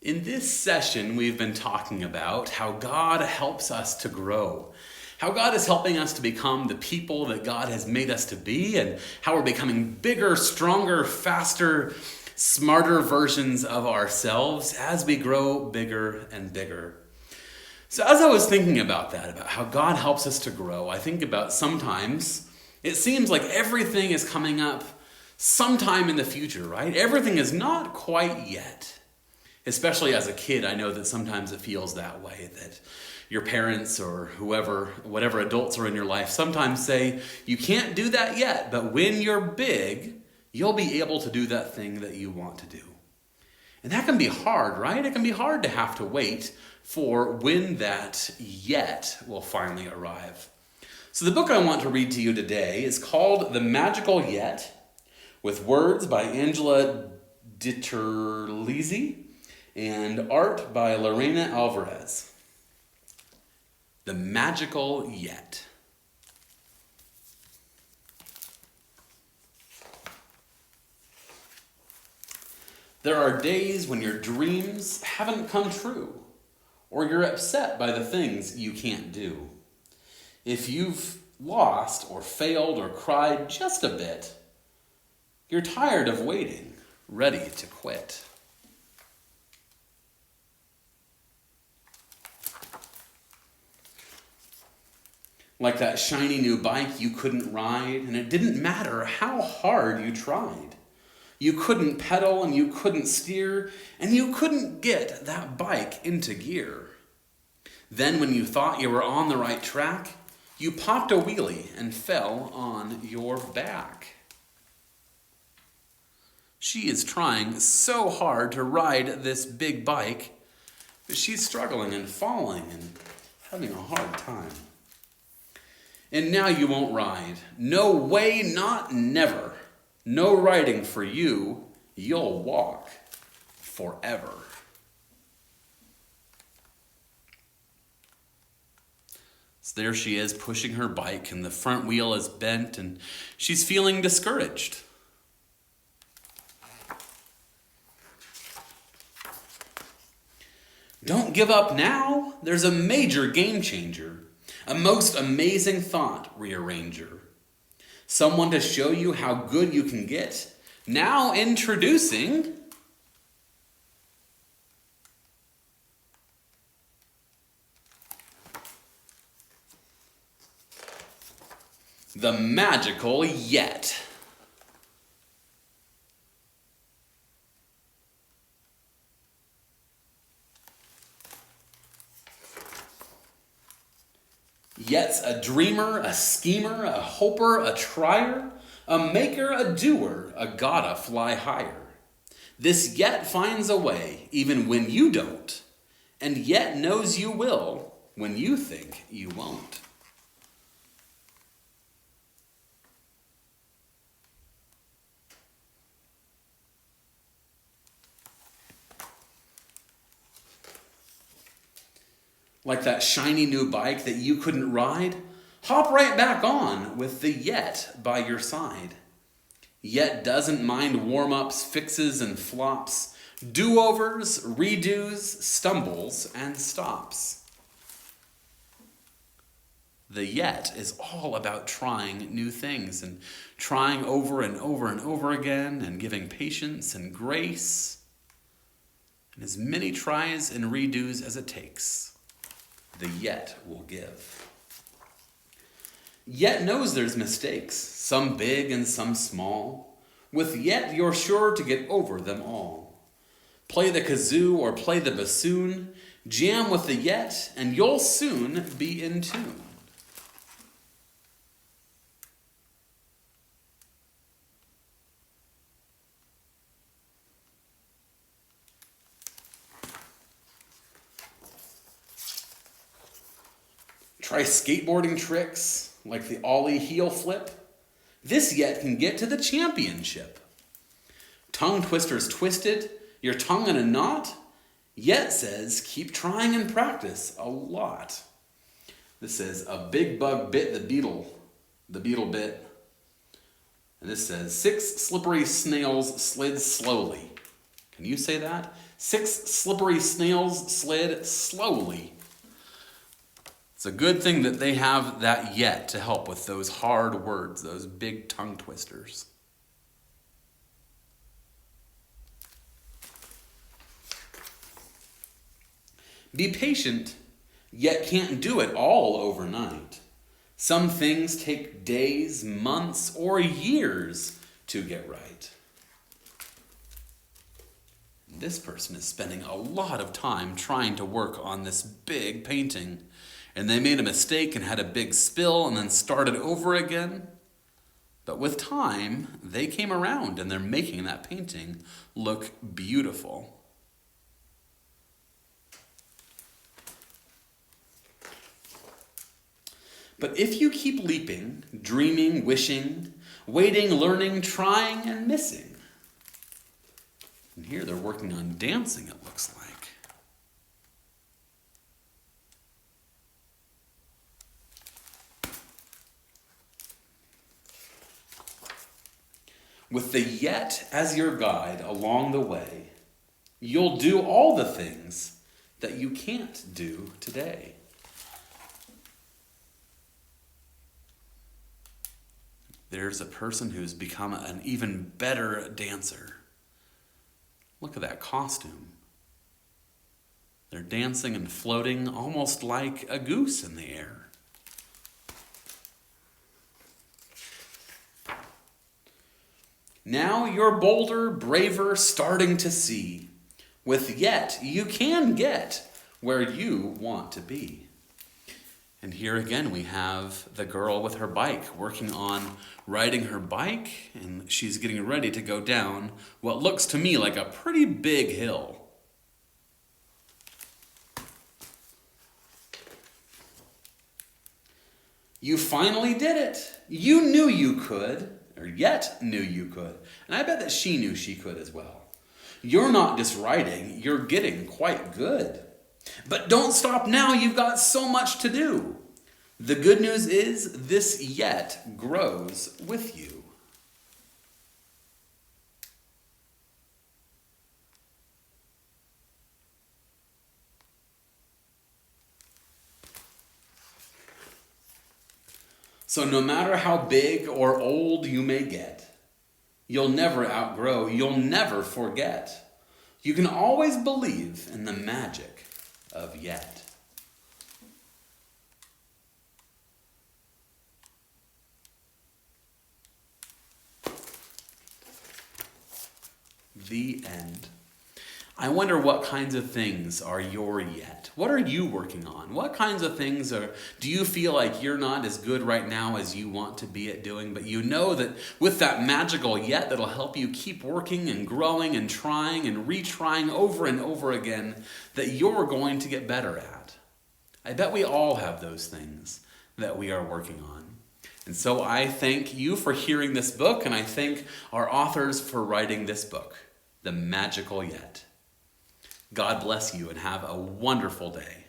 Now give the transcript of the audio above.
In this session, we've been talking about how God helps us to grow, how God is helping us to become the people that God has made us to be, and how we're becoming bigger, stronger, faster, smarter versions of ourselves as we grow bigger and bigger. So as I was thinking about that, about how God helps us to grow, I think about sometimes it seems like everything is coming up sometime in the future, right? Everything is not quite yet. Especially as a kid, I know that sometimes it feels that way, that your parents or whoever, whatever adults are in your life, sometimes say, you can't do that yet, but when you're big, you'll be able to do that thing that you want to do. And that can be hard, right? It can be hard to have to wait for when that yet will finally arrive. So the book I want to read to you today is called The Magical Yet, with words by Angela DiTerlizzi and art by Lorena Alvarez. The Magical Yet. There are days when your dreams haven't come true, or you're upset by the things you can't do. If you've lost or failed or cried just a bit, you're tired of waiting, ready to quit. Like that shiny new bike you couldn't ride, and it didn't matter how hard you tried. You couldn't pedal, and you couldn't steer, and you couldn't get that bike into gear. Then when you thought you were on the right track, you popped a wheelie and fell on your back. She is trying so hard to ride this big bike, but she's struggling and falling and having a hard time. And now you won't ride. No way, not never. No riding for you. You'll walk forever. So there she is, pushing her bike, and the front wheel is bent, and she's feeling discouraged. Don't give up now. There's a major game changer. A most amazing thought rearranger. Someone to show you how good you can get. Now introducing the Magical Yet. Yet's a dreamer, a schemer, a hoper, a trier, a maker, a doer, a gotta fly higher. This Yet finds a way, even when you don't, and Yet knows you will when you think you won't. Like that shiny new bike that you couldn't ride, hop right back on with the Yet by your side. Yet doesn't mind warm-ups, fixes, and flops, do-overs, redos, stumbles, and stops. The Yet is all about trying new things and trying over and over and over again and giving patience and grace and as many tries and redos as it takes. The Yet will give. Yet knows there's mistakes, some big and some small. With Yet, you're sure to get over them all. Play the kazoo or play the bassoon, jam with the Yet, and you'll soon be in tune. Try skateboarding tricks like the ollie heel flip. This Yet can get to the championship. Tongue twisters twisted, your tongue in a knot. Yet says keep trying and practice a lot. This says a big bug bit the beetle bit. And this says 6 slippery snails slid slowly. Can you say that? 6 slippery snails slid slowly. It's a good thing that they have that yet to help with those hard words, those big tongue twisters. Be patient, yet can't do it all overnight. Some things take days, months, or years to get right. This person is spending a lot of time trying to work on this big painting, and they made a mistake and had a big spill and then started over again. But with time, they came around and they're making that painting look beautiful. But if you keep leaping, dreaming, wishing, waiting, learning, trying, and missing. And here they're working on dancing, it looks like. With the yet as your guide along the way, you'll do all the things that you can't do today. There's a person who's become an even better dancer. Look at that costume. They're dancing and floating almost like a goose in the air. Now you're bolder, braver, starting to see. With yet, you can get where you want to be. And here again we have the girl with her bike working on riding her bike, and she's getting ready to go down what looks to me like a pretty big hill. You finally did it. You knew you could. Or yet knew you could. And I bet that she knew she could as well. You're not just riding, you're getting quite good. But don't stop now, you've got so much to do. The good news is this yet grows with you. So no matter how big or old you may get, you'll never outgrow, you'll never forget. You can always believe in the magic of yet. The end. I wonder what kinds of things are your yet? What are you working on? What kinds of things do you feel like you're not as good right now as you want to be at doing, but you know that with that magical yet that'll help you keep working and growing and trying and retrying over and over again, that you're going to get better at? I bet we all have those things that we are working on. And so I thank you for hearing this book, and I thank our authors for writing this book, The Magical Yet. God bless you and have a wonderful day.